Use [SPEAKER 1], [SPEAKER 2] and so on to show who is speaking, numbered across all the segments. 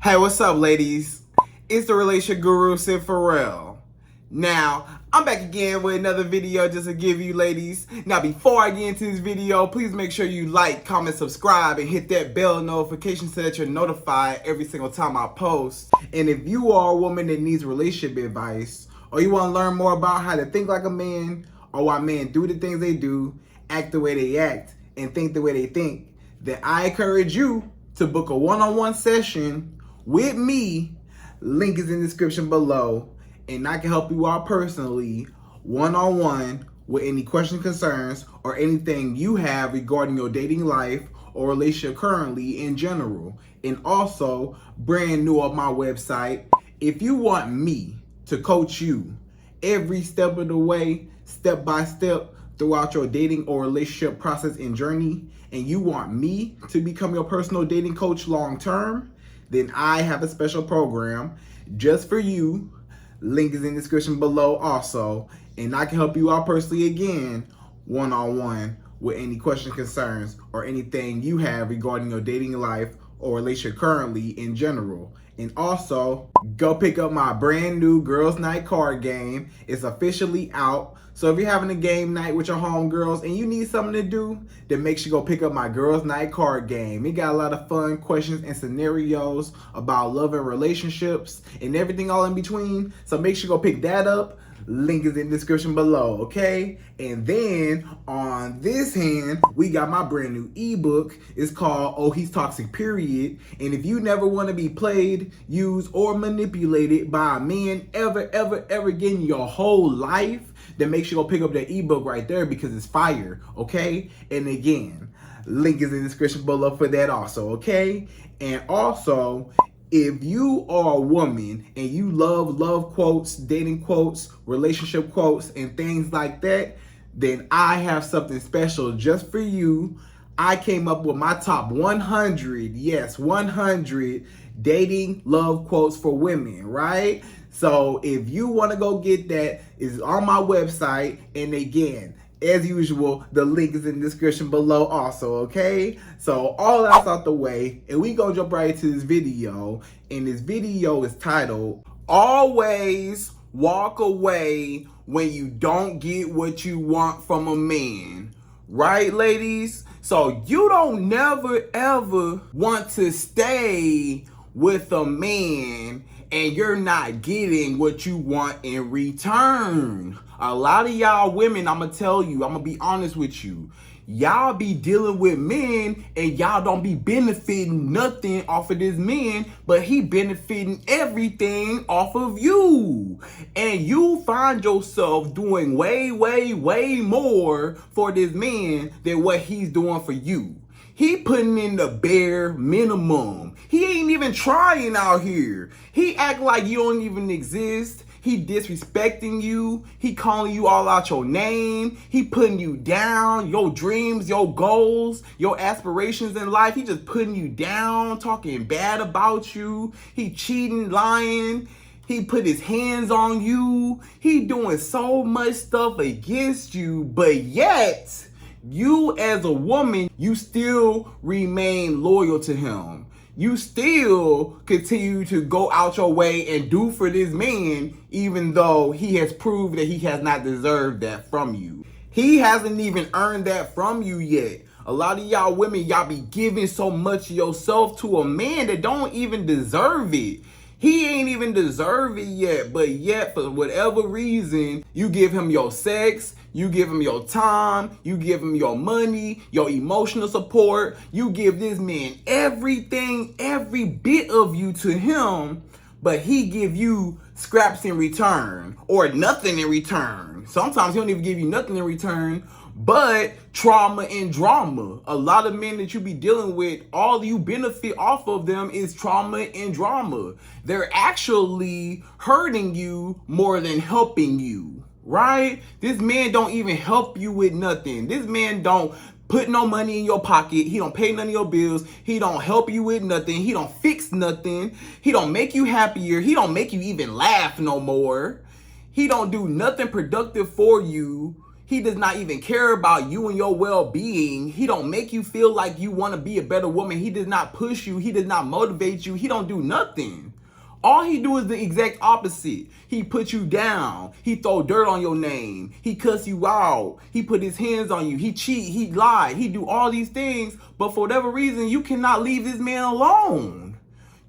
[SPEAKER 1] Hey, what's up, ladies? It's the relationship guru, Sydd Ferrell. Now, I'm back again with another video just to give you ladies. Now, before I get into this video, please make sure you like, comment, subscribe, and hit that bell notification so that you're notified every single time I post. And if you are a woman that needs relationship advice, or you want to learn more about how to think like a man, or why men do the things they do, act the way they act, and think the way they think, then I encourage you to book a one-on-one session with me. Link is in the description below, and I can help you out personally, one-on-one, with any questions, concerns, or anything you have regarding your dating life or relationship currently in general. And also, brand new on my website, if you want me to coach you every step of the way, step by step, throughout your dating or relationship process and journey, and you want me to become your personal dating coach long term, then I have a special program just for you. Link is in the description below also, and I can help you out personally again, one-on-one, with any questions, concerns, or anything you have regarding your dating life or relationship currently in general. And also, go pick up my brand new Girls Night card game. It's officially out. So if you're having a game night with your homegirls and you need something to do, then make sure you go pick up my Girls Night card game. It got a lot of fun questions and scenarios about love and relationships and everything all in between. So make sure you go pick that up. Link is in the description below, okay? And then on this hand, we got my brand new ebook. It's called Oh He's Toxic, Period. And if you never want to be played, used, or manipulated by a man ever again in your whole life, then make sure you go pick up that ebook right there because it's fire, okay? And again, link is in the description below for that also, okay? And also, if you are a woman and you love quotes, dating quotes, relationship quotes, and things like that, then I have something special just for you. I came up with my top 100, yes, 100 dating love quotes for women, right? So if you want to go get that, it's on my website. And again, as usual, the link is in the description below also, okay? So all that's out the way, and we gonna jump right into this video. And this video is titled, Always Walk Away When You Don't Get What You Want from a Man. Right, ladies? So you don't never ever want to stay with a man and you're not getting what you want in return. A lot of y'all women, I'm gonna tell you, I'm gonna be honest with you, y'all be dealing with men and y'all don't be benefiting nothing off of this man, but he benefiting everything off of you. And you find yourself doing way more for this man than what he's doing for you. He putting in the bare minimum. He ain't even trying out here. He act like you don't even exist. He disrespecting you. He calling you all out your name. He putting you down, your dreams, your goals, your aspirations in life. He just putting you down, talking bad about you. He cheating, lying. He put his hands on you. He doing so much stuff against you, but yet you as a woman, you still remain loyal to him. You still continue to go out your way and do for this man, even though he has proved that he has not deserved that from you. He hasn't even earned that from you yet. A lot of y'all women, y'all be giving so much of yourself to a man that don't even deserve it. He ain't even deserve it yet, but yet for whatever reason, you give him your sex, you give him your time, you give him your money, your emotional support, you give this man everything, every bit of you to him, but he give you scraps in return or nothing in return. Sometimes he don't even give you nothing in return, but trauma and drama. A lot of men that you be dealing with, all you benefit off of them is trauma and drama. They're actually hurting you more than helping you, right? This man don't even help you with nothing. This man don't put no money in your pocket. He don't pay none of your bills. He don't help you with nothing. He don't fix nothing. He don't make you happier. He don't make you even laugh no more. He don't do nothing productive for you. He does not even care about you and your well-being. He don't make you feel like you want to be a better woman. He does not push you. He does not motivate you. He don't do nothing. All he do is the exact opposite. He put you down. He throw dirt on your name. He cuss you out. He put his hands on you. He cheat. He lie. He do all these things. But for whatever reason, you cannot leave this man alone.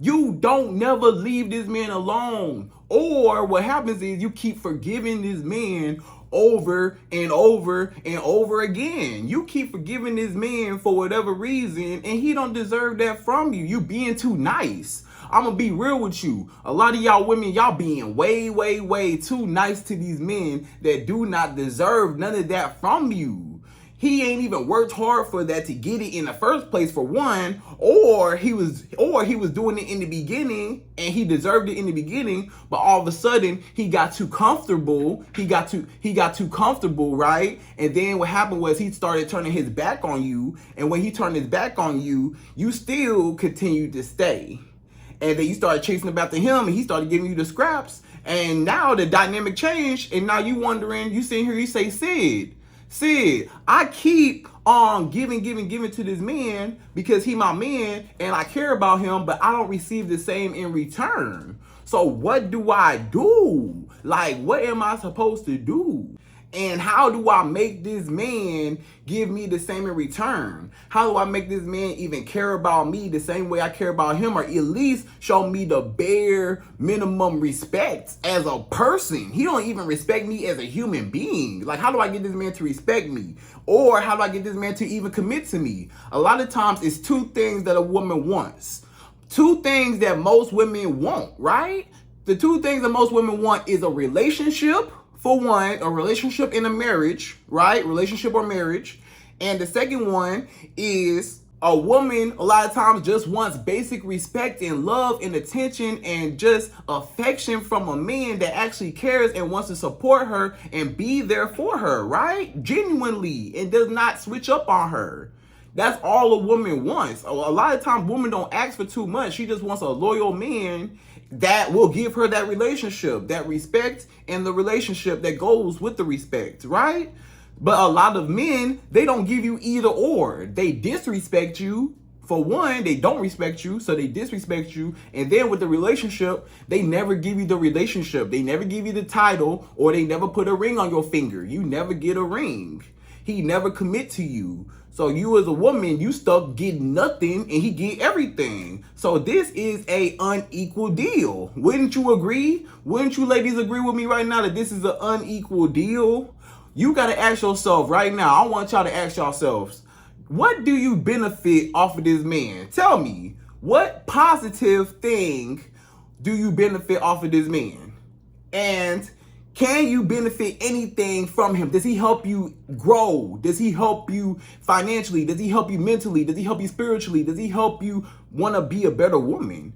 [SPEAKER 1] You don't never leave this man alone. Or what happens is you keep forgiving this man over and over and over again. You keep forgiving this man for whatever reason, and he don't deserve that from you. You being too nice. I'm gonna be real with you. A lot of y'all women, y'all being way, way, way too nice to these men that do not deserve none of that from you. He ain't even worked hard for that to get it in the first place, for one, or he was doing it in the beginning and he deserved it in the beginning, but all of a sudden he got too comfortable. He got too comfortable, right? And then what happened was he started turning his back on you, and when he turned his back on you, you still continued to stay. And then you started chasing after him, and he started giving you the scraps, and now the dynamic changed, and now you wondering, you sitting here, you say, Sydd, I keep on giving to this man because he my man and I care about him, but I don't receive the same in return. So what do I do? Like, what am I supposed to do? And how do I make this man give me the same in return? How do I make this man even care about me the same way I care about him, or at least show me the bare minimum respect as a person? He don't even respect me as a human being. Like, how do I get this man to respect me? Or how do I get this man to even commit to me? A lot of times it's two things that a woman wants. Two things that most women want, right? The two things that most women want is a relationship. For one, a relationship in a marriage, right? Relationship or marriage. And the second one is a woman a lot of times just wants basic respect and love and attention and just affection from a man that actually cares and wants to support her and be there for her, right? Genuinely, and does not switch up on her. That's all a woman wants. A lot of times women don't ask for too much. She just wants a loyal man that will give her that relationship, that respect, and the relationship that goes with the respect, right? But a lot of men, they don't give you either or. They disrespect you. For one, they don't respect you, so they disrespect you. And then with the relationship, they never give you the relationship. They never give you the title, or they never put a ring on your finger. You never get a ring. He never commit to you. So you as a woman, you stuck getting nothing and he get everything. So this is a unequal deal. Wouldn't you agree? Wouldn't you ladies agree with me right now that this is an unequal deal? You got to ask yourself right now. I want y'all to ask yourselves, what do you benefit off of this man? Tell me, what positive thing do you benefit off of this man? And can you benefit anything from him? Does he help you grow? Does he help you financially? Does he help you mentally? Does he help you spiritually? Does he help you want to be a better woman?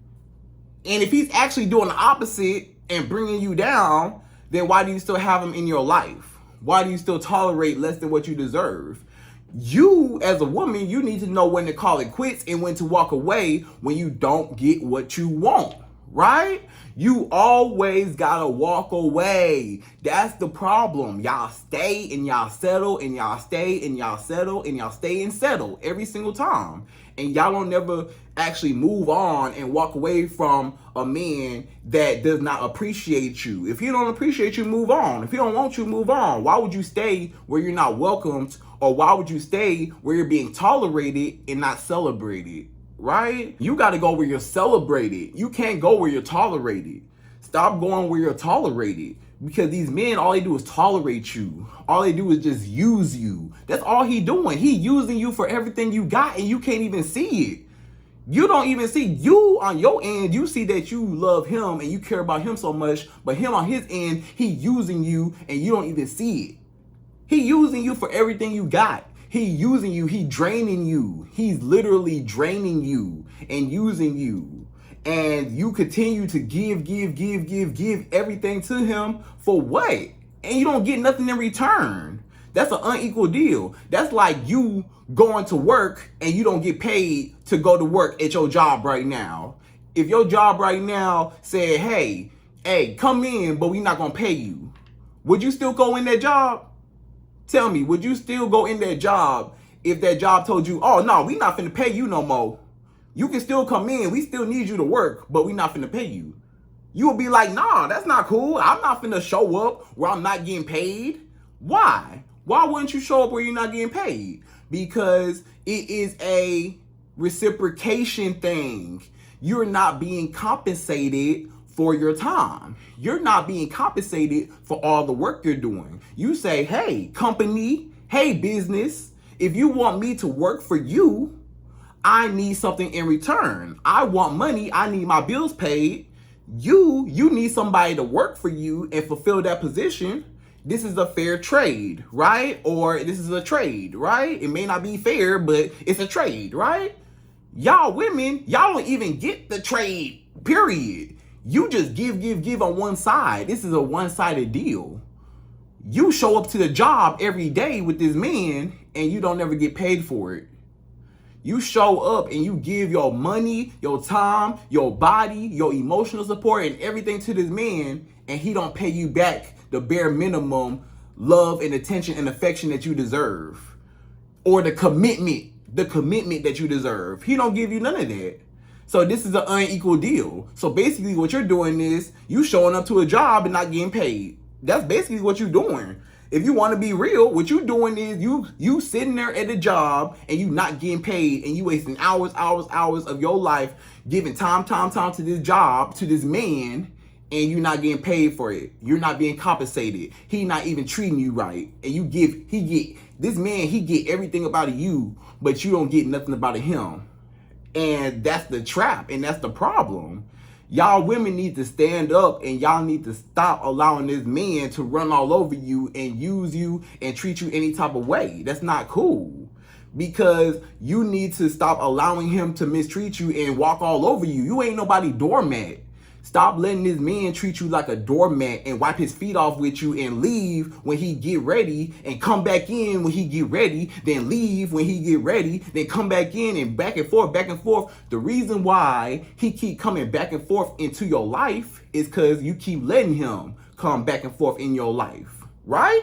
[SPEAKER 1] And if he's actually doing the opposite and bringing you down, then why do you still have him in your life? Why do you still tolerate less than what you deserve? You, as a woman, you need to know when to call it quits and when to walk away when you don't get what you want, right? You always gotta walk away. That's the problem. Y'all stay and y'all settle and y'all stay and y'all settle and y'all stay and settle every single time. And y'all don't never actually move on and walk away from a man that does not appreciate you. If he don't appreciate you, move on. If he don't want you, move on. Why would you stay where you're not welcomed? Or why would you stay where you're being tolerated and not celebrated? Right? You got to go where you're celebrated. You can't go where you're tolerated. Stop going where you're tolerated, because these men, all they do is tolerate you. All they do is just use you. That's all he doing. He using you for everything you got, and you can't even see it. You don't even see, you on your end, you see that you love him and you care about him so much, but him on his end, he using you and you don't even see it. He using you for everything you got. He using you, he draining you. He's literally draining you and using you. And you continue to give everything to him for what? And you don't get nothing in return. That's an unequal deal. That's like you going to work and you don't get paid to go to work at your job right now. If your job right now said, hey, come in, but we're not gonna pay you, would you still go in that job? Tell me, would you still go in that job if that job told you, oh, no, we not finna pay you no more. You can still come in. We still need you to work, but we not finna pay you. You will be like, nah, that's not cool. I'm not finna show up where I'm not getting paid. Why? Why wouldn't you show up where you're not getting paid? Because it is a reciprocation thing. You're not being compensated for your time. You're not being compensated for all the work you're doing. You say, hey, company, hey, business, if you want me to work for you, I need something in return. I want money. I need my bills paid. You need somebody to work for you and fulfill that position. This is a fair trade, right? Or this is a trade, right? It may not be fair, but it's a trade, right? Y'all women, y'all don't even get the trade, period. You just give on one side. This is a one-sided deal. You show up to the job every day with this man and you don't ever get paid for it. You show up and you give your money, your time, your body, your emotional support and everything to this man, and he don't pay you back the bare minimum love and attention and affection that you deserve, or the commitment that you deserve. He don't give you none of that. So this is an unequal deal. So basically what you're doing is you showing up to a job and not getting paid. That's basically what you're doing. If you want to be real, what you doing is you sitting there at a job and you not getting paid, and you wasting hours of your life giving time to this job, to this man, and you not getting paid for it. You're not being compensated. He not even treating you right. And he get everything about you, but you don't get nothing about him. And that's the trap, and that's the problem. Y'all women need to stand up, and y'all need to stop allowing this man to run all over you and use you and treat you any type of way. That's not cool. Because you need to stop allowing him to mistreat you and walk all over you. You ain't nobody doormat. Stop letting this man treat you like a doormat and wipe his feet off with you and leave when he get ready, and come back in when he get ready, then leave when he get ready, then come back in, and back and forth, back and forth. The reason why he keep coming back and forth into your life is because you keep letting him come back and forth in your life, right?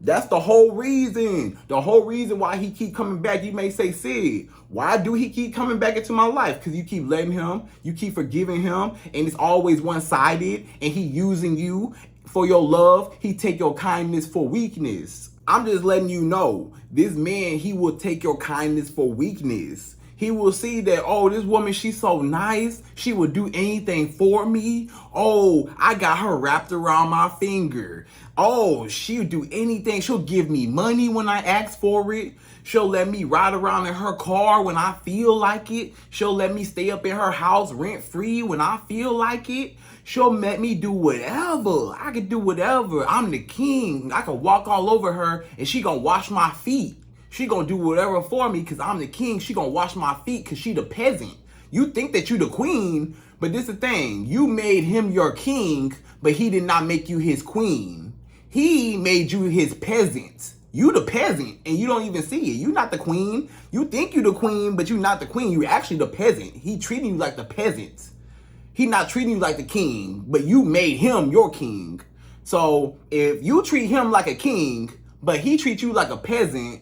[SPEAKER 1] That's the whole reason. The whole reason why he keep coming back. You may say, Sid, why do he keep coming back into my life? Because you keep letting him, you keep forgiving him, and it's always one-sided, and he using you for your love. He take your kindness for weakness. I'm just letting you know, this man, he will take your kindness for weakness. He will see that, oh, this woman, she's so nice. She will do anything for me. Oh, I got her wrapped around my finger. Oh, she'll do anything. She'll give me money when I ask for it. She'll let me ride around in her car when I feel like it. She'll let me stay up in her house rent-free when I feel like it. She'll let me do whatever. I can do whatever. I'm the king. I can walk all over her and she gonna wash my feet. She gonna do whatever for me because I'm the king. She gonna wash my feet because she the peasant. You think that you the queen, but this is the thing. You made him your king, but he did not make you his queen. He made you his peasant. You the peasant, and you don't even see it. You not the queen. You think you the queen, but you not the queen. You actually the peasant. He treating you like the peasant. He not treating you like the king, but you made him your king. So if you treat him like a king, but he treats you like a peasant,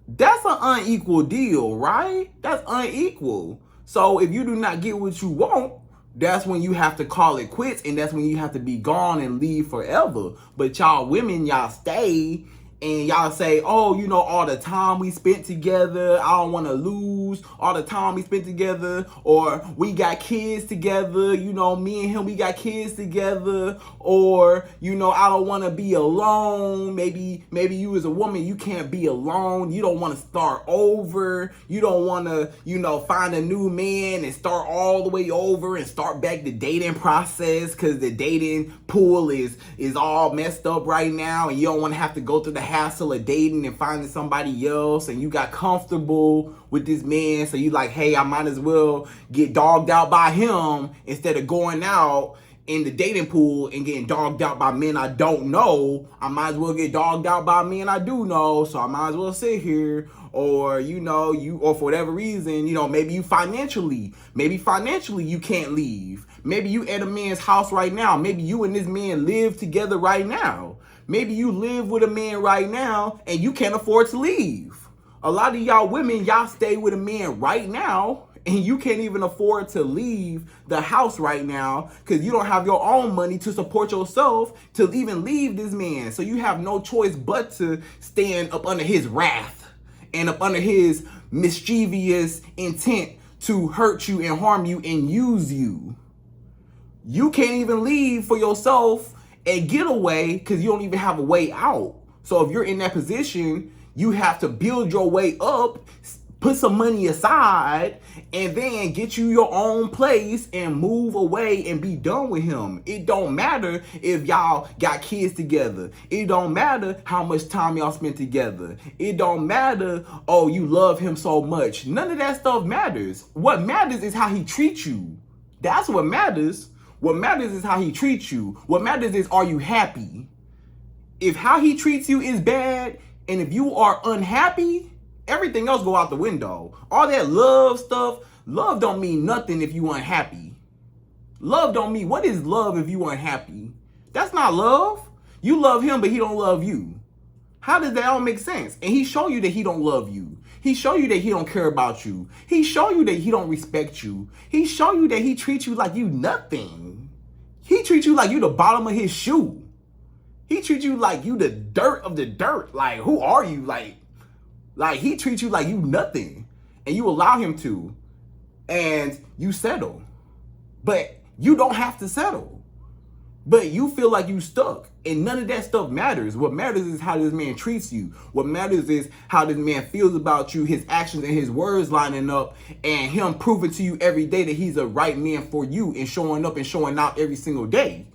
[SPEAKER 1] that's an unequal deal, right? That's unequal. So if you do not get what you want, that's when you have to call it quits, and that's when you have to be gone and leave forever. But y'all women, y'all stay, and y'all say, oh, you know, all the time we spent together, I don't want to lose all the time we spent together, or we got kids together, you know, me and him, we got kids together, or, you know, I don't want to be alone. Maybe you as a woman, you can't be alone. You don't want to start over. You don't want to, you know, find a new man and start all the way over and start back the dating process because the dating pool is all messed up right now, and you don't want to have to go through the hassle of dating and finding somebody else, and you got comfortable with this man, so you like, hey, I might as well get dogged out by him instead of going out in the dating pool and getting dogged out by men I don't know. I might as well get dogged out by men I do know, so I might as well sit here. Or, you know, or for whatever reason, you know, maybe financially you can't leave. Maybe you at a man's house right now. Maybe you and this man live together right now. Maybe you live with a man right now and you can't afford to leave. A lot of y'all women, y'all stay with a man right now and you can't even afford to leave the house right now because you don't have your own money to support yourself to even leave this man. So you have no choice but to stand up under his wrath and up under his mischievous intent to hurt you and harm you and use you. You can't even leave for yourself and get away because you don't even have a way out. So if you're in that position, you have to build your way up, put some money aside, and then get you your own place and move away and be done with him. It don't matter if y'all got kids together. It don't matter how much time y'all spend together. It don't matter, oh, you love him so much. None of that stuff matters. What matters is how he treats you. That's what matters. What matters is how he treats you. What matters is, are you happy? If how he treats you is bad, and if you are unhappy, everything else go out the window. All that love stuff, love don't mean nothing if you unhappy. Love don't mean, what is love if you unhappy? That's not love. You love him, but he don't love you. How does that all make sense? And he show you that he don't love you. He show you that he don't care about you. He show you that he don't respect you. He show you that he treats you like you nothing. He treats you like you the bottom of his shoe. He treats you like you the dirt of the dirt. Like, who are you? Like he treats you like you nothing. And you allow him to. And you settle. But you don't have to settle. But you feel like you stuck. And none of that stuff matters. What matters is how this man treats you. What matters is how this man feels about you, his actions and his words lining up, and him proving to you every day that he's a right man for you and showing up and showing out every single day.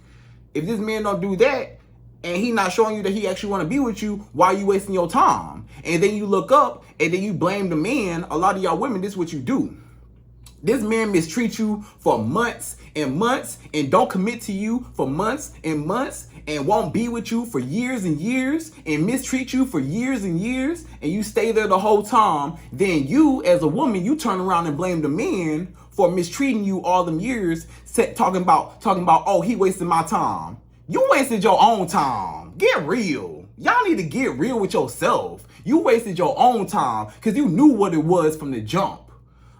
[SPEAKER 1] If this man don't do that, and he not showing you that he actually want to be with you, why are you wasting your time? And then you look up and then you blame the man. A lot of y'all women, this is what you do. This man mistreats you for months and months and don't commit to you for months and won't be with you for years and years and mistreat you for years and years, and you stay there the whole time. Then you, as a woman, you turn around and blame the man for mistreating you all them years, talking about, oh, he wasted my time. You wasted your own time. Get real. Y'all need to get real with yourself. You wasted your own time because you knew what it was from the jump.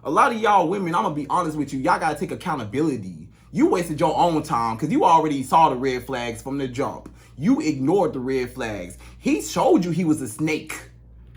[SPEAKER 1] A lot of y'all women, I'm going to be honest with you, y'all got to take accountability. You wasted your own time because you already saw the red flags from the jump. You ignored the red flags. He showed you he was a snake.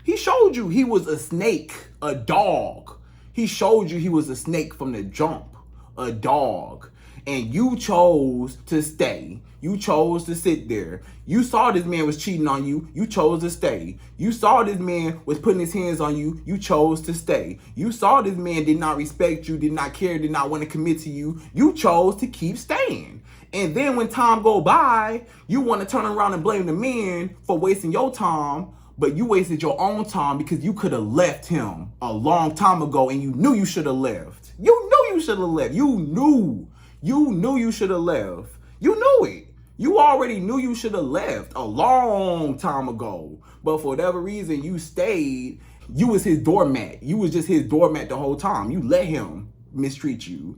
[SPEAKER 1] He showed you he was a snake, a dog. He showed you he was a snake from the jump, a dog. And you chose to stay. You chose to sit there. You saw this man was cheating on you. You chose to stay. You saw this man was putting his hands on you. You chose to stay. You saw this man did not respect you, did not care, did not want to commit to you. You chose to keep staying. And then when time go by, you want to turn around and blame the man for wasting your time, but you wasted your own time because you could have left him a long time ago and you knew you should have left. You knew you should have left. You knew you should have left. You knew it. You already knew you should have left a long time ago. But for whatever reason, you stayed. You was his doormat. You was just his doormat the whole time. You let him mistreat you.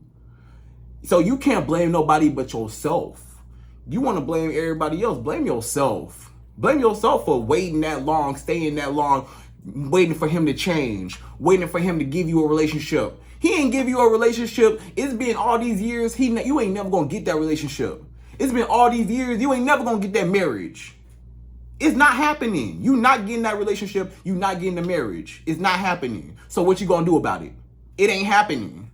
[SPEAKER 1] So you can't blame nobody but yourself. You want to blame everybody else. Blame yourself. Blame yourself for waiting that long, staying that long, waiting for him to change, waiting for him to give you a relationship. He ain't give you a relationship. It's been all these years. You ain't never gonna get that relationship. It's been all these years. You ain't never gonna get that marriage. It's not happening. You not getting that relationship. You not getting the marriage. It's not happening. So what you gonna do about it? It ain't happening.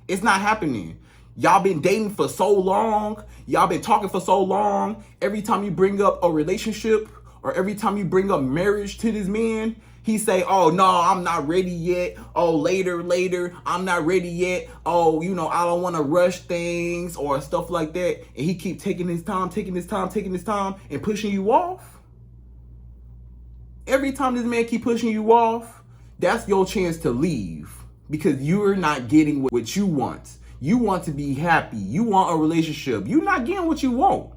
[SPEAKER 1] It's not happening. Y'all been dating for so long. Y'all been talking for so long. Every time you bring up a relationship or every time you bring up marriage to this man, he say, oh, no, I'm not ready yet. Oh, later, I'm not ready yet. Oh, I don't want to rush things or stuff like that. And he keep taking his time and pushing you off. Every time this man keep pushing you off, that's your chance to leave because you're not getting what you want. You want to be happy. You want a relationship. You're not getting what you want.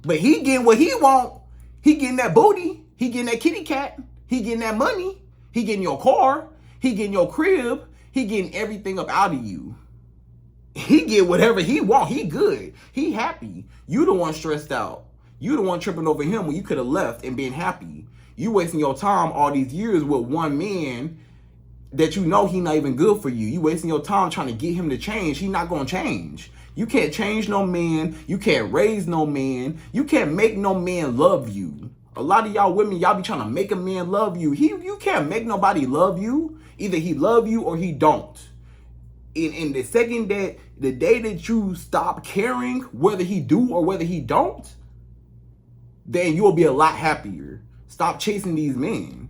[SPEAKER 1] But he getting what he want. He getting that booty. He getting that kitty cat. He getting that money. He getting your car. He getting your crib. He getting everything up out of you. He get whatever he want. He good. He happy. You the one stressed out. You the one tripping over him when you could have left and been happy. You wasting your time all these years with one man that you know he not even good for you. You wasting your time trying to get him to change. He not gonna change. You can't change no man. You can't raise no man. You can't make no man love you. A lot of y'all women, y'all be trying to make a man love you. You can't make nobody love you. Either he love you or he don't. In the second that, the day that you stop caring whether he do or whether he don't, then you'll be a lot happier. Stop chasing these men.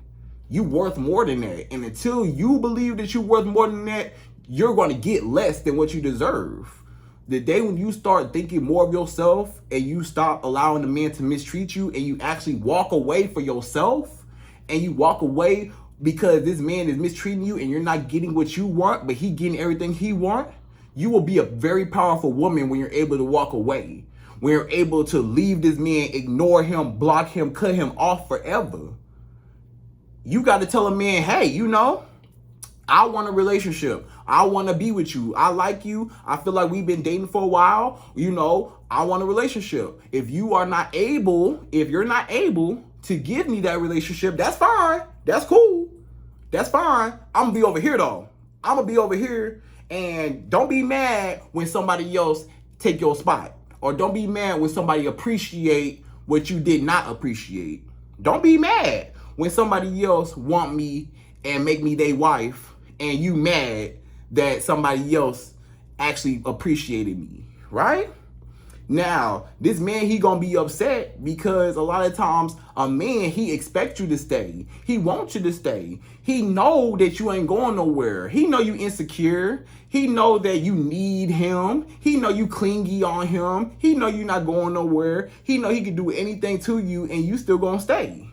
[SPEAKER 1] You worth more than that. And until you believe that you're worth more than that, you're going to get less than what you deserve. The day when you start thinking more of yourself and you stop allowing the man to mistreat you and you actually walk away for yourself and you walk away because this man is mistreating you and you're not getting what you want, but he getting everything he want, you will be a very powerful woman when you're able to walk away. When you're able to leave this man, ignore him, block him, cut him off forever. You got to tell a man, hey, you know, I want a relationship. I want to be with you. I like you. I feel like we've been dating for a while. You know, I want a relationship. If you're not able to give me that relationship, that's fine. That's cool. That's fine. I'm going to be over here though. I'm going to be over here, and don't be mad when somebody else take your spot, or don't be mad when somebody appreciate what you did not appreciate. Don't be mad when somebody else want me and make me their wife, and you mad that somebody else actually appreciated me, right? Now, this man, he gonna be upset because a lot of times a man, he expects you to stay. He wants you to stay. He know that you ain't going nowhere. He know you insecure. He know that you need him. He know you clingy on him. He know you not going nowhere. He know he can do anything to you and you still gonna stay.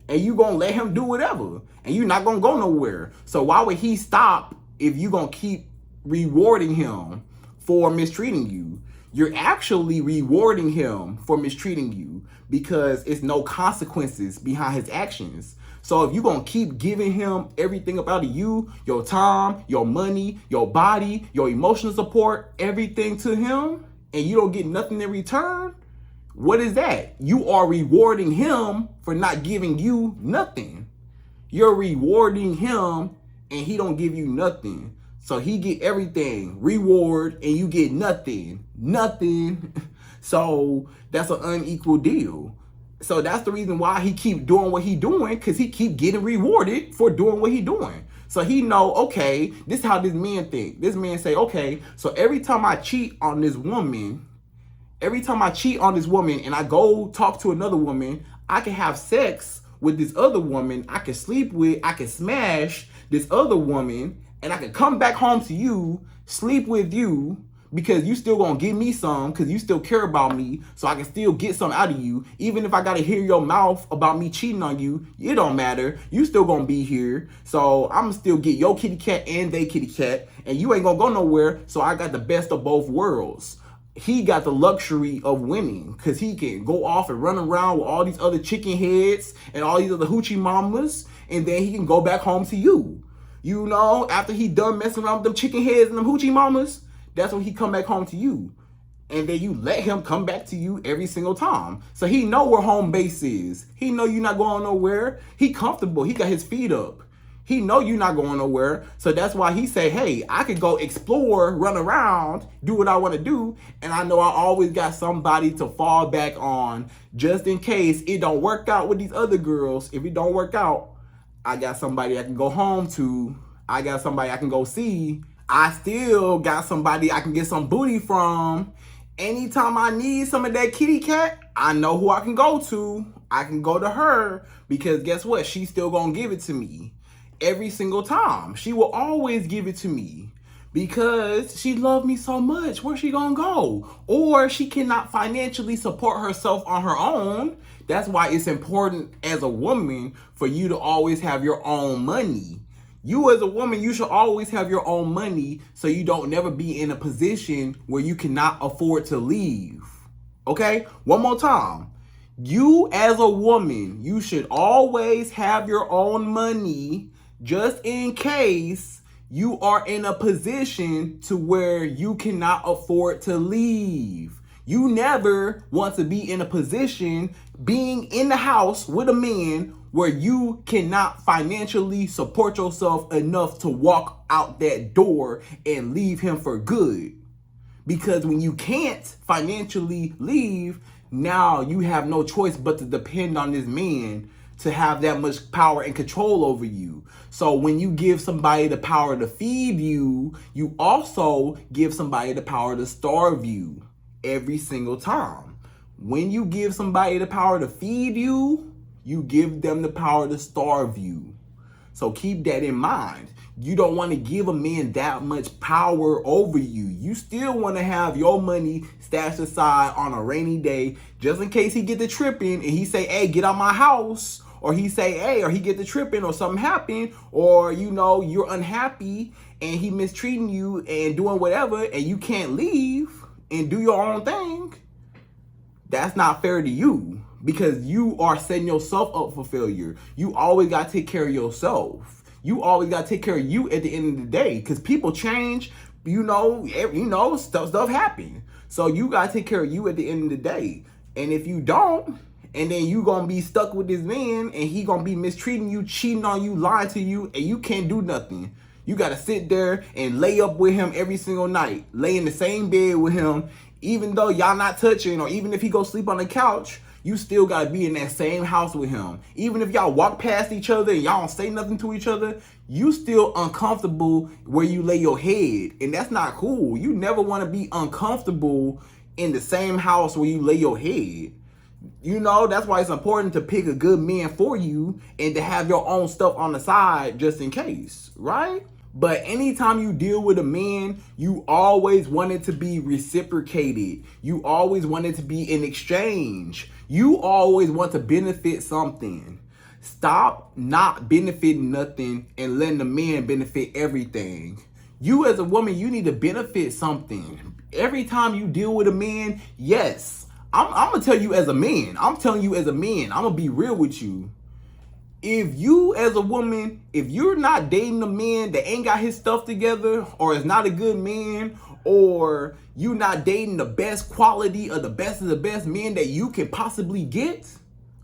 [SPEAKER 1] And you gonna let him do whatever. And you not gonna go nowhere. So why would he stop if you gonna keep rewarding him for mistreating you? You're actually rewarding him for mistreating you because it's no consequences behind his actions. So if you're going to keep giving him everything about you, your time, your money, your body, your emotional support, everything to him, and you don't get nothing in return, what is that? You are rewarding him for not giving you nothing. You're rewarding him and he don't give you nothing. So he get everything, reward, and you get nothing. So that's an unequal deal. So that's the reason why he keep doing what he doing, because he keep getting rewarded for doing what he doing. So he know, okay, this is how this man think. This man say, okay, so every time I cheat on this woman and I go talk to another woman, I can have sex with this other woman, I can sleep with, I can smash this other woman, and I can come back home to you, sleep with you, because you still gonna give me some, because you still care about me, so I can still get some out of you. Even if I gotta hear your mouth about me cheating on you, it don't matter. You still gonna be here. So I'm gonna still get your kitty cat and they kitty cat, and you ain't gonna go nowhere, so I got the best of both worlds. He got the luxury of winning, because he can go off and run around with all these other chicken heads and all these other hoochie mamas, and then he can go back home to you. You know, after he done messing around with them chicken heads and them hoochie mamas, that's when he come back home to you. And then you let him come back to you every single time. So he know where home base is. He know you're not going nowhere. He comfortable. He got his feet up. He know you're not going nowhere. So that's why he say, hey, I could go explore, run around, do what I want to do. And I know I always got somebody to fall back on just in case it don't work out with these other girls. If it don't work out, I got somebody I can go home to. I got somebody I can go see. I still got somebody I can get some booty from. Anytime I need some of that kitty cat, I know who I can go to. I can go to her, because guess what? She's still gonna give it to me. Every single time. She will always give it to me because she loved me so much. Where's she gonna go? Or she cannot financially support herself on her own. That's why it's important as a woman for you to always have your own money. You as a woman, you should always have your own money so you don't never be in a position where you cannot afford to leave. Okay? One more time. You as a woman, you should always have your own money just in case you are in a position to where you cannot afford to leave. You never want to be in a position being in the house with a man where you cannot financially support yourself enough to walk out that door and leave him for good. Because when you can't financially leave, now you have no choice but to depend on this man to have that much power and control over you. So when you give somebody the power to feed you, you also give somebody the power to starve you every single time. When you give somebody the power to feed you, you give them the power to starve you. So keep that in mind. You don't want to give a man that much power over you. You still want to have your money stashed aside on a rainy day just in case he get the tripping and he say, hey, get out my house. Or he say, hey, or he get the tripping or something happen. Or, you know, you're unhappy and he mistreating you and doing whatever and you can't leave and do your own thing. That's not fair to you because you are setting yourself up for failure. You always got to take care of yourself. You always got to take care of you at the end of the day because people change, stuff happen. So you got to take care of you at the end of the day. And if you don't, and then you going to be stuck with this man and he going to be mistreating you, cheating on you, lying to you, and you can't do nothing. You got to sit there and lay up with him every single night, lay in the same bed with him, even though y'all not touching, or even if he go sleep on the couch, you still got to be in that same house with him. Even if y'all walk past each other and y'all don't say nothing to each other, you still uncomfortable where you lay your head. And that's not cool. You never want to be uncomfortable in the same house where you lay your head. You know, that's why it's important to pick a good man for you and to have your own stuff on the side just in case, right? But anytime you deal with a man, you always want it to be reciprocated. You always want it to be in exchange. You always want to benefit something. Stop not benefiting nothing and letting the man benefit everything. You as a woman, you need to benefit something. Every time you deal with a man, yes, I'm going to tell you as a man. I'm telling you as a man. I'm going to be real with you. If you as a woman, if you're not dating a man that ain't got his stuff together or is not a good man, or you not dating the best quality or the best of the best men that you can possibly get,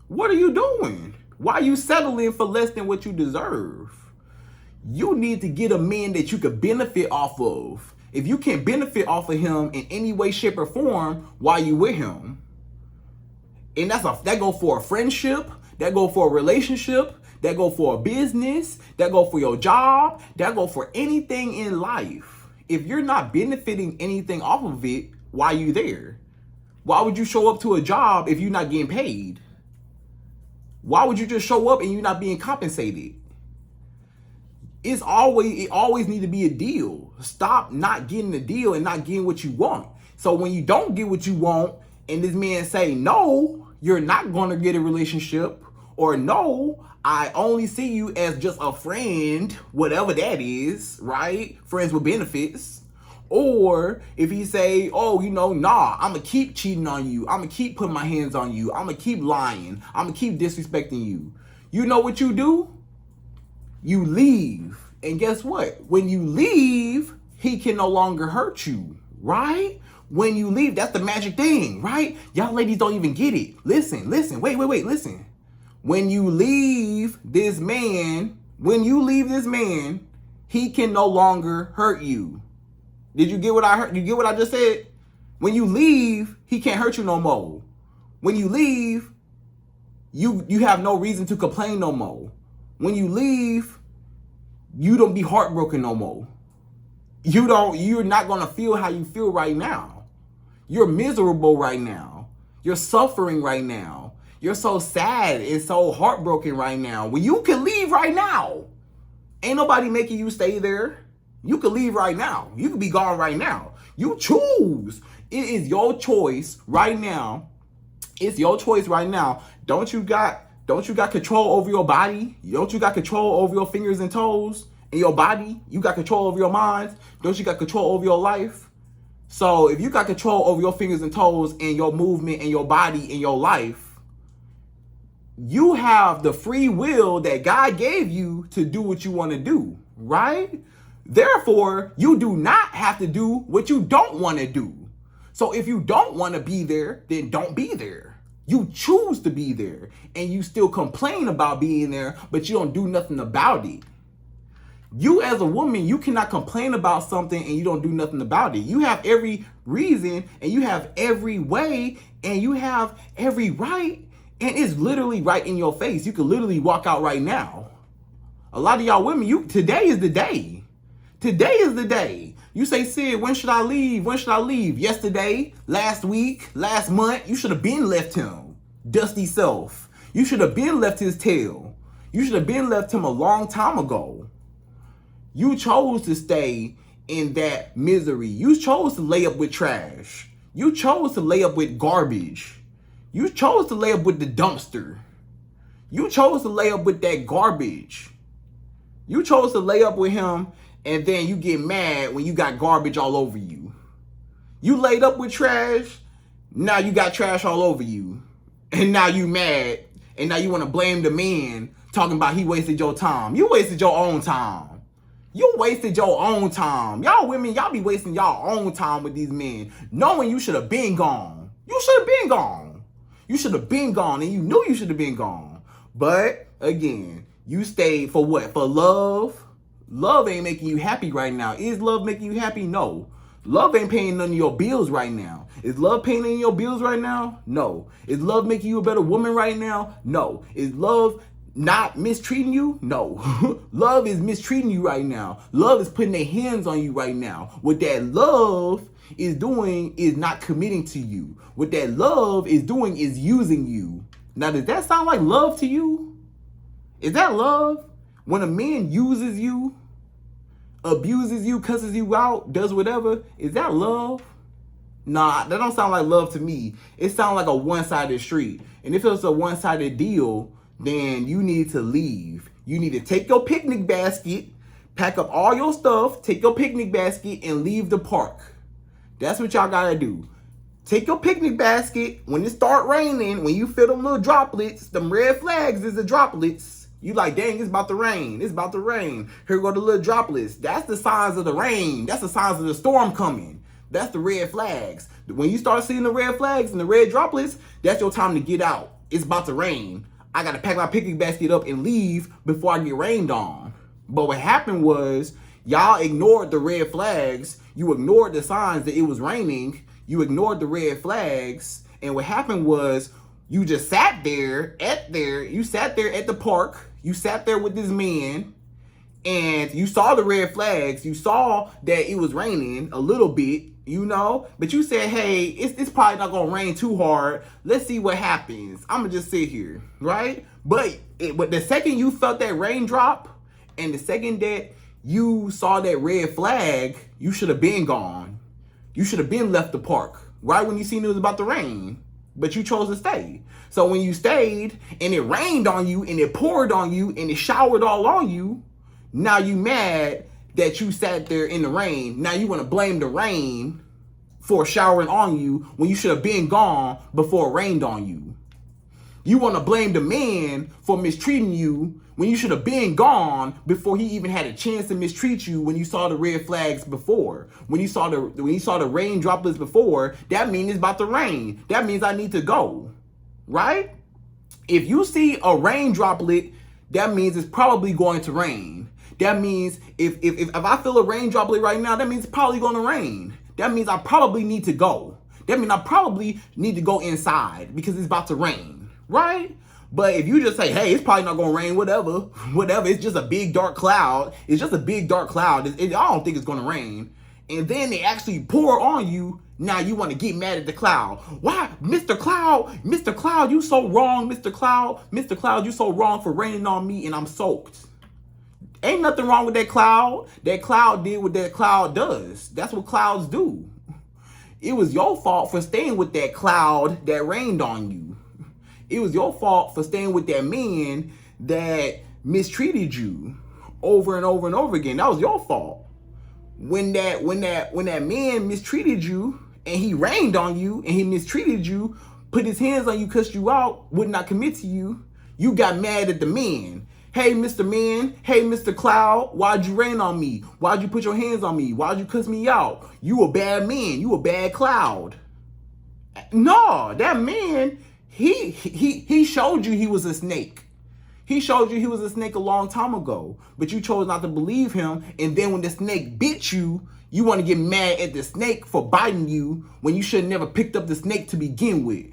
[SPEAKER 1] what are you doing? Why are you settling for less than what you deserve? You need to get a man that you could benefit off of. If you can benefit off of him in any way, shape, or form while you with him, and that go for a friendship, that go for a relationship, that go for a business, that go for your job, that go for anything in life. If you're not benefiting anything off of it, why are you there? Why would you show up to a job if you're not getting paid? Why would you just show up and you're not being compensated? It always need to be a deal. Stop not getting the deal and not getting what you want. So when you don't get what you want and this man say, no, you're not going to get a relationship, or no, I only see you as just a friend, whatever that is, right? Friends with benefits. Or if he say, oh, nah, I'm going to keep cheating on you. I'm going to keep putting my hands on you. I'm going to keep lying. I'm going to keep disrespecting you. You know what you do? You leave. And guess what? When you leave, he can no longer hurt you, right? When you leave, that's the magic thing, right? Y'all ladies don't even get it. Listen, wait, listen. When you leave this man, he can no longer hurt you. Did you get what I heard? You get what I just said? When you leave, he can't hurt you no more. When you leave, you have no reason to complain no more. When you leave, you don't be heartbroken no more. You're not going to feel how you feel right now. You're miserable right now. You're suffering right now. You're so sad and so heartbroken right now. Well, you can leave right now. Ain't nobody making you stay there. You can leave right now. You can be gone right now. You choose. It is your choice right now. It's your choice right now. Don't you got control over your body? Don't you got control over your fingers and toes and your body? You got control over your mind? Don't you got control over your life? So if you got control over your fingers and toes and your movement and your body and your life, you have the free will that God gave you to do what you want to do, right? Therefore, you do not have to do what you don't want to do. So if you don't want to be there, then don't be there. You choose to be there and you still complain about being there, but you don't do nothing about it. You as a woman, you cannot complain about something and you don't do nothing about it. You have every reason and you have every way and you have every right, and it's literally right in your face. You can literally walk out right now. A lot of y'all women, today is the day. Today is the day. You say, Sid, when should I leave? When should I leave? Yesterday, last week, last month. You should have been left him. Dusty self. You should have been left his tail. You should have been left him a long time ago. You chose to stay in that misery. You chose to lay up with trash. You chose to lay up with garbage. You chose to lay up with the dumpster. You chose to lay up with that garbage. You chose to lay up with him, and then you get mad when you got garbage all over you. You laid up with trash, now you got trash all over you. And now you mad, and now you want to blame the man talking about he wasted your time. You wasted your own time. You wasted your own time. Y'all women, y'all be wasting y'all own time with these men, knowing you should have been gone. You should have been gone. You should have been gone, and you knew you should have been gone. But again, you stayed for what? For love? Love ain't making you happy right now. Is love making you happy? No. Love ain't paying none of your bills right now. Is love paying any of your bills right now? No. Is love making you a better woman right now? No. Is love not mistreating you? No. Love is mistreating you right now. Love is putting their hands on you right now. What that love is doing is not committing to you. What that love is doing is using you. Now, does that sound like love to you? Is that love? When a man uses you, abuses you, cusses you out, does whatever, is that love? Nah, that don't sound like love to me. It sounds like a one-sided street. And if it's a one-sided deal, then you need to leave. You need to take your picnic basket, pack up all your stuff, take your picnic basket, and leave the park. That's what y'all gotta do. Take your picnic basket. When it start raining, when you feel them little droplets, them red flags is the droplets. You like, dang, it's about to rain. It's about to rain. Here go the little droplets. That's the signs of the rain. That's the signs of the storm coming. That's the red flags. When you start seeing the red flags and the red droplets, that's your time to get out. It's about to rain. I got to pack my picnic basket up and leave before I get rained on. But what happened was, y'all ignored the red flags. You ignored the signs that it was raining. You ignored the red flags. And what happened was, you just sat there at the park. You sat there with this man and you saw the red flags. You saw that it was raining a little bit, you know, but you said, hey, it's probably not going to rain too hard. Let's see what happens. I'm going to just sit here, right? But the second you felt that raindrop and the second that you saw that red flag, you should have been gone. You should have been left the park right when you seen it was about to rain. But you chose to stay. So when you stayed and it rained on you and it poured on you and it showered all on you, now you mad that you sat there in the rain. Now you want to blame the rain for showering on you when you should have been gone before it rained on you. You want to blame the man for mistreating you when you should have been gone before he even had a chance to mistreat you when you saw the red flags before. When you saw the rain droplets before, that means it's about to rain. That means I need to go, right? If you see a rain droplet, that means it's probably going to rain. That means if I feel a rain droplet right now, that means it's probably going to rain. That means I probably need to go. That means I probably need to go inside because it's about to rain, right? But if you just say, hey, it's probably not going to rain, whatever, it's just a big dark cloud. It's just a big dark cloud. I don't think it's going to rain. And then they actually pour on you. Now you want to get mad at the cloud. Why? Mr. Cloud, you so wrong, Mr. Cloud, you so wrong for raining on me and I'm soaked. Ain't nothing wrong with that cloud. That cloud did what that cloud does. That's what clouds do. It was your fault for staying with that cloud that rained on you. It was your fault for staying with that man that mistreated you over and over and over again. That was your fault. When that man mistreated you and he rained on you and he mistreated you, put his hands on you, cussed you out, would not commit to you, you got mad at the man. Hey, Mr. Man. Hey, Mr. Cloud. Why'd you rain on me? Why'd you put your hands on me? Why'd you cuss me out? You a bad man. You a bad cloud. No, that man, he showed you he was a snake. He showed you he was a snake a long time ago, but you chose not to believe him. And then when the snake bit you, you want to get mad at the snake for biting you when you should have never picked up the snake to begin with.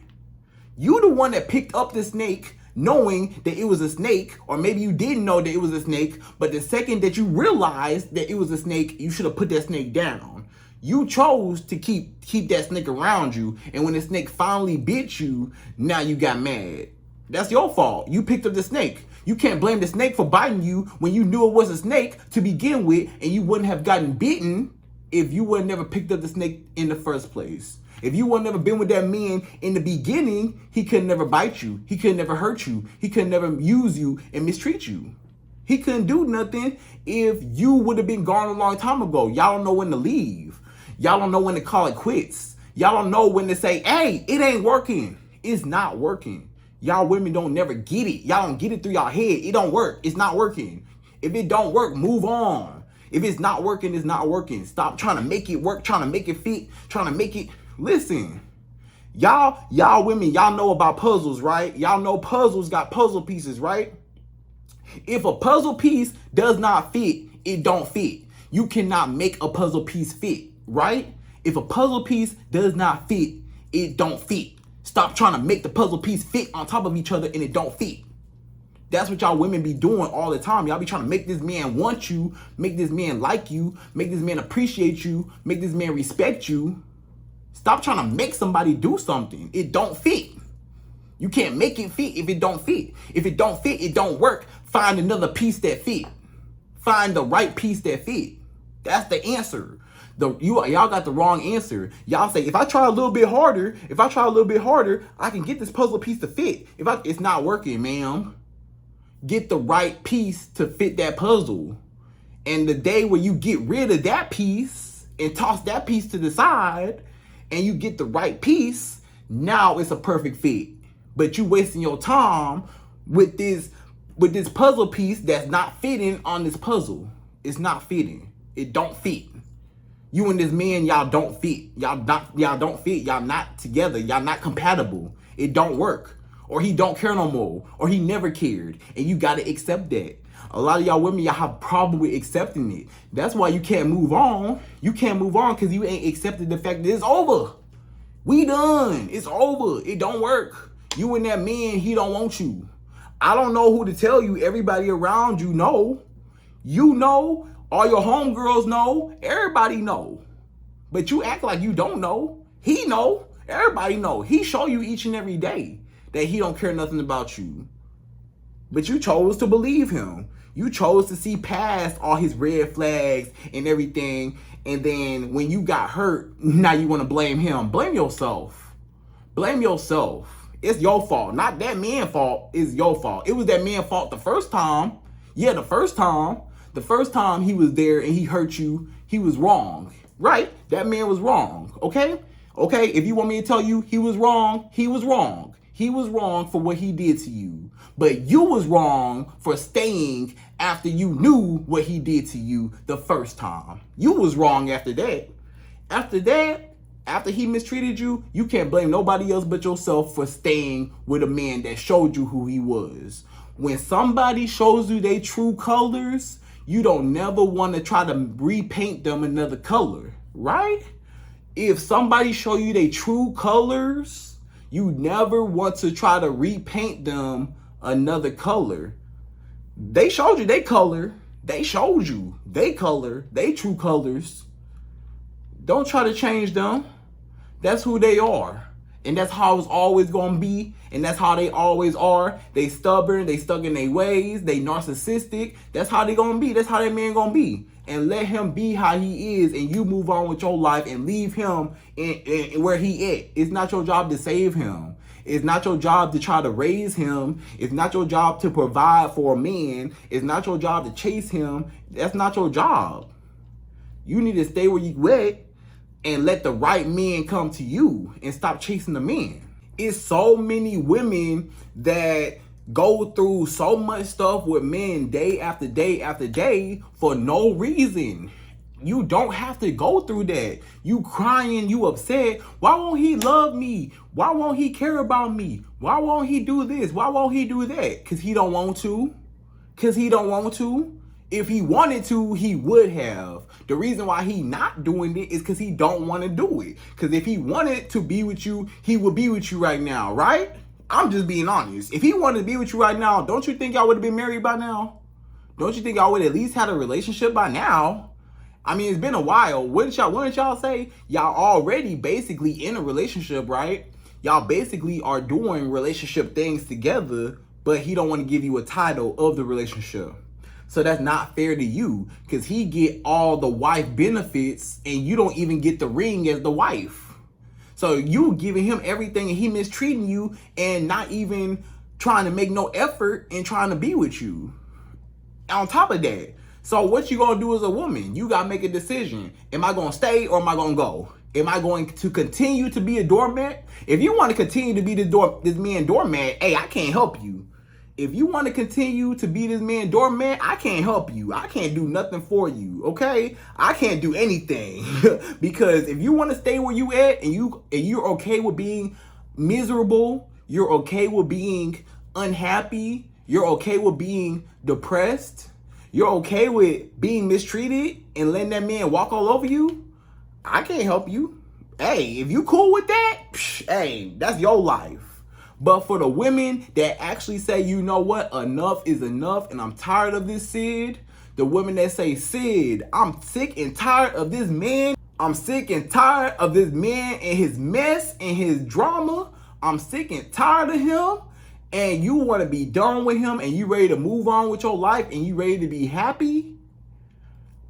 [SPEAKER 1] You the one that picked up the snake knowing that it was a snake, or maybe you didn't know that it was a snake, but the second that you realized that it was a snake, you should have put that snake down. You chose to keep that snake around you, and when the snake finally bit you, now you got mad. That's your fault. You picked up the snake. You can't blame the snake for biting you when you knew it was a snake to begin with, and you wouldn't have gotten bitten if you would have never picked up the snake in the first place. If you would never been with that man in the beginning, he could never bite you. He could never hurt you. He could never use you and mistreat you. He couldn't do nothing if you would have been gone a long time ago. Y'all don't know when to leave. Y'all don't know when to call it quits. Y'all don't know when to say, hey, it ain't working. It's not working. Y'all women don't never get it. Y'all don't get it through y'all head. It don't work. It's not working. If it don't work, move on. If it's not working, it's not working. Stop trying to make it work, trying to make it fit, trying to make it. Listen, y'all women, y'all know about puzzles, right? Y'all know puzzles got puzzle pieces, right? If a puzzle piece does not fit, it don't fit. You cannot make a puzzle piece fit, right? If a puzzle piece does not fit, it don't fit. Stop trying to make the puzzle piece fit on top of each other and it don't fit. That's what y'all women be doing all the time. Y'all be trying to make this man want you, make this man like you, make this man appreciate you, make this man respect you. Stop trying to make somebody do something. It don't fit. You can't make it fit if it don't fit. If it don't fit, it don't work. Find another piece that fit. Find the right piece that fit. That's the answer. Y'all got the wrong answer. Y'all say, if I try a little bit harder, I can get this puzzle piece to fit. It's not working, ma'am. Get the right piece to fit that puzzle. And the day where you get rid of that piece and toss that piece to the side, and you get the right piece, now it's a perfect fit. But you wasting your time with this puzzle piece that's not fitting on this puzzle. It's not fitting. It don't fit. You and this man, y'all don't fit. Y'all don't fit. Y'all not together. Y'all not compatible. It don't work. Or he don't care no more. Or he never cared. And you gotta accept that. A lot of y'all women, y'all have problem with accepting it. That's why you can't move on. You can't move on because you ain't accepted the fact that it's over. We done. It's over. It don't work. You and that man, he don't want you. I don't know who to tell you. Everybody around you know. You know. All your homegirls know. Everybody know. But you act like you don't know. He know. Everybody know. He show you each and every day that he don't care nothing about you. But you chose to believe him. You chose to see past all his red flags and everything. And then when you got hurt, now you want to blame him. Blame yourself. Blame yourself. It's your fault. Not that man's fault. It's your fault. It was that man's fault the first time. Yeah, the first time. The first time he was there and he hurt you, he was wrong. Right? That man was wrong. Okay? Okay? If you want me to tell you he was wrong, he was wrong. He was wrong for what he did to you. But you was wrong for staying after you knew what he did to you the first time. You was wrong after that. After that, after he mistreated you, you can't blame nobody else but yourself for staying with a man that showed you who he was. When somebody shows you their true colors, you don't never want to try to repaint them another color, right? If somebody show you their true colors, you never want to try to repaint them another color. They showed you their color. They showed you their color, they true colors. Don't try to change them. That's who they are. And that's how it's always going to be. And that's how they always are. They stubborn. They stuck in their ways. They narcissistic. That's how they going to be. That's how that man going to be. And let him be how he is. And you move on with your life and leave him in where he at. It's not your job to save him. It's not your job to try to raise him. It's not your job to provide for a man. It's not your job to chase him. That's not your job. You need to stay where you at and let the right men come to you and stop chasing the men. It's so many women that go through so much stuff with men day after day after day for no reason. You don't have to go through that. You crying, you upset. Why won't he love me? Why won't he care about me? Why won't he do this? Why won't he do that? Because he don't want to. Because he don't want to. If he wanted to, he would have. The reason why he not doing it is because he don't want to do it. Because if he wanted to be with you, he would be with you right now, right? I'm just being honest. If he wanted to be with you right now, don't you think y'all would have been married by now? Don't you think y'all would at least had a relationship by now? I mean, it's been a while. Wouldn't y'all say y'all already basically in a relationship, right? Y'all basically are doing relationship things together, but he don't want to give you a title of the relationship. So that's not fair to you, because he get all the wife benefits and you don't even get the ring as the wife. So you giving him everything and he mistreating you and not even trying to make no effort in trying to be with you. On top of that, so what you gonna do as a woman? You gotta make a decision. Am I gonna stay or am I gonna go? Am I going to continue to be a doormat? If you want to continue to be this man doormat, hey, I can't help you. If you want to continue to be this man doormat, I can't help you. I can't do nothing for you, okay? I can't do anything. Because if you want to stay where you at and you're okay with being miserable, you're okay with being unhappy, you're okay with being depressed, you're okay with being mistreated and letting that man walk all over you, I can't help you. Hey, if you cool with that, hey, that's your life. But for the women that actually say, you know what, enough is enough and I'm tired of this, Sydd. The women that say, Sydd, I'm sick and tired of this man. I'm sick and tired of this man and his mess and his drama. I'm sick and tired of him. And you want to be done with him and you ready to move on with your life and you ready to be happy,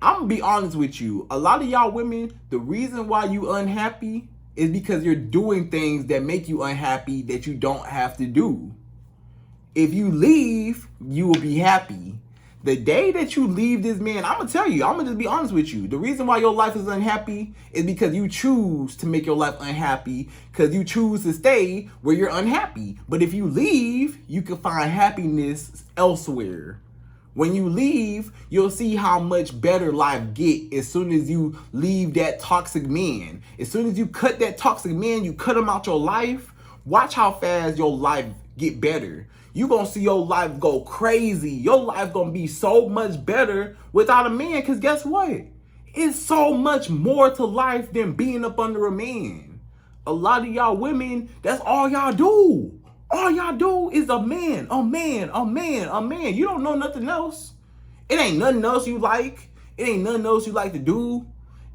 [SPEAKER 1] I'm going to be honest with you. A lot of y'all women, the reason why you unhappy is because you're doing things that make you unhappy that you don't have to do. If you leave, you will be happy. The day that you leave this man, I'm going to tell you, I'm going to just be honest with you. The reason why your life is unhappy is because you choose to make your life unhappy, because you choose to stay where you're unhappy. But if you leave, you can find happiness elsewhere. When you leave, you'll see how much better life get as soon as you leave that toxic man. As soon as you cut that toxic man, you cut him out your life, watch how fast your life get better. You're going to see your life go crazy. Your life going to be so much better without a man. Because guess what? It's so much more to life than being up under a man. A lot of y'all women, that's all y'all do. All y'all do is a man, a man, a man, a man. You don't know nothing else. It ain't nothing else you like. It ain't nothing else you like to do.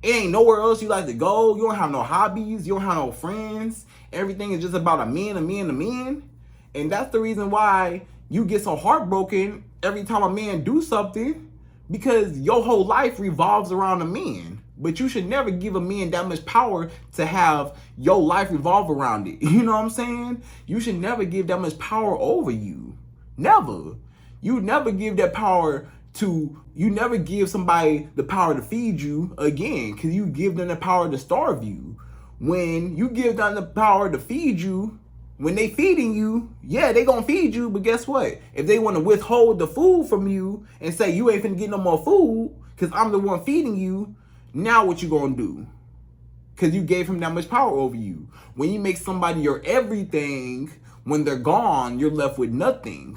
[SPEAKER 1] It ain't nowhere else you like to go. You don't have no hobbies. You don't have no friends. Everything is just about a man, a man, a man. And that's the reason why you get so heartbroken every time a man do something, because your whole life revolves around a man. But you should never give a man that much power to have your life revolve around it. You know what I'm saying? You should never give that much power over you. Never. You never give that power to, you never give somebody the power to feed you again, because you give them the power to starve you. When you give them the power to feed you, when they feeding you, yeah, they gonna feed you, but guess what? If they want to withhold the food from you and say you ain't finna get no more food because I'm the one feeding you, now what you gonna do? Because you gave him that much power over you. When you make somebody your everything, when they're gone, you're left with nothing.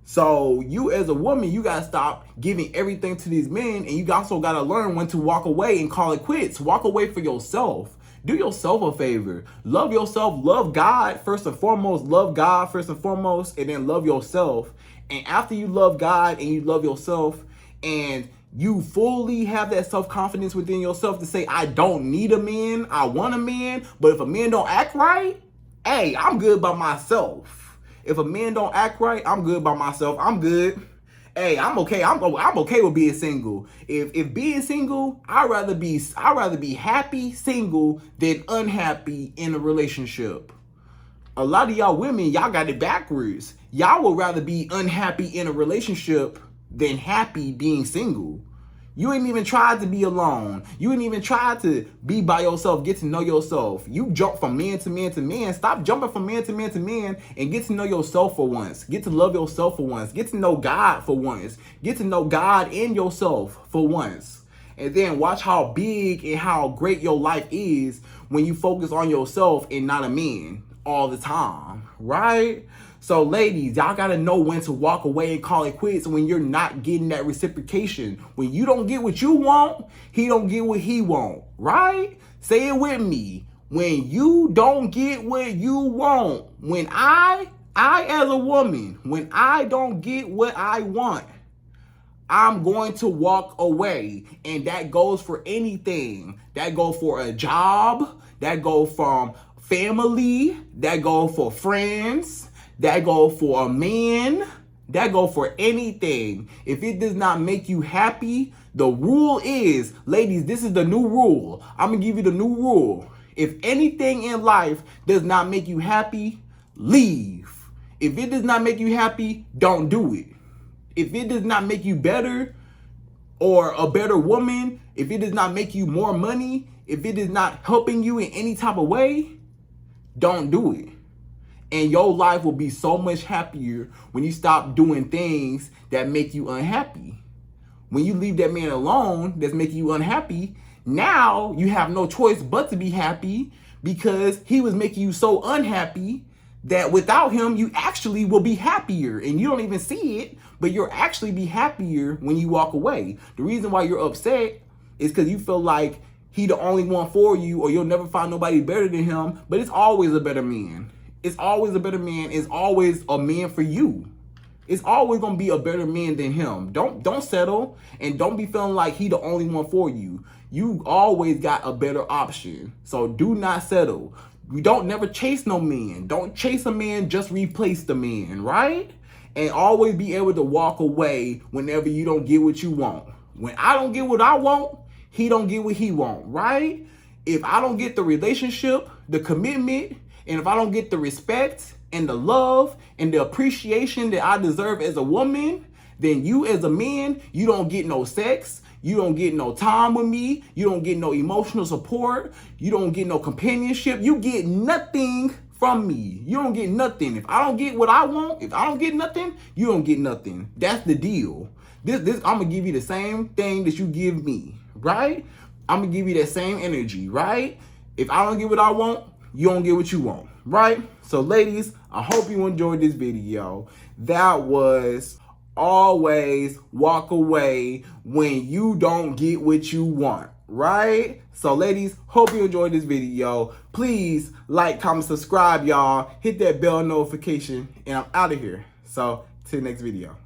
[SPEAKER 1] So you as a woman, you gotta stop giving everything to these men, and you also gotta learn when to walk away and call it quits. Walk away for yourself. Do yourself a favor. Love yourself. Love God first and foremost. Love God first and foremost, and then love yourself. And after you love God and you love yourself, and you fully have that self-confidence within yourself to say, I don't need a man, I want a man, but if a man don't act right, hey, I'm good by myself. If a man don't act right, I'm good by myself. I'm good. Hey, I'm okay. I'm okay with being single. If being single, I'd rather be happy single than unhappy in a relationship. A lot of y'all women, y'all got it backwards. Y'all would rather be unhappy in a relationship than happy being single. You ain't even tried to be alone. You ain't even tried to be by yourself, get to know yourself. You jump from man to man to man. Stop jumping from man to man to man and get to know yourself for once. Get to love yourself for once. Get to know God for once. Get to know God in yourself for once. And then watch how big and how great your life is when you focus on yourself and not a man all the time, right? So ladies, y'all gotta know when to walk away and call it quits when you're not getting that reciprocation. When you don't get what you want, he don't get what he want, right? Say it with me. When you don't get what you want, when I as a woman, when I don't get what I want, I'm going to walk away. And that goes for anything. That goes for a job, that goes from family, that goes for friends, that goes for a man, that goes for anything. If it does not make you happy, the rule is, ladies, this is the new rule. I'm gonna give you the new rule. If anything in life does not make you happy, leave. If it does not make you happy, don't do it. If it does not make you better or a better woman, if it does not make you more money, if it is not helping you in any type of way, don't do it. And your life will be so much happier when you stop doing things that make you unhappy. When you leave that man alone that's making you unhappy, now you have no choice but to be happy because he was making you so unhappy that without him, you actually will be happier. And you don't even see it, but you'll actually be happier when you walk away. The reason why you're upset is because you feel like he the only one for you or you'll never find nobody better than him, but it's always a better man. It's always a better man. It's always a man for you. It's always gonna be a better man than him. Don't settle and don't be feeling like he the only one for you. You always got a better option. So do not settle. You don't never chase no man. Don't chase a man, just replace the man, right? And always be able to walk away whenever you don't get what you want. When I don't get what I want, he don't get what he want, right? If I don't get the relationship, the commitment, and if I don't get the respect and the love and the appreciation that I deserve as a woman, then you as a man, you don't get no sex. You don't get no time with me. You don't get no emotional support. You don't get no companionship. You get nothing from me. You don't get nothing. If I don't get what I want, if I don't get nothing, you don't get nothing. That's the deal. This I'm gonna give you the same thing that you give me, right? I'm gonna give you that same energy, right? If I don't get what I want, you don't get what you want, right? So ladies, I hope you enjoyed this video. That was always walk away when you don't get what you want, right? So ladies, hope you enjoyed this video. Please like, comment, subscribe, y'all. Hit that bell notification, and I'm out of here. So till the next video.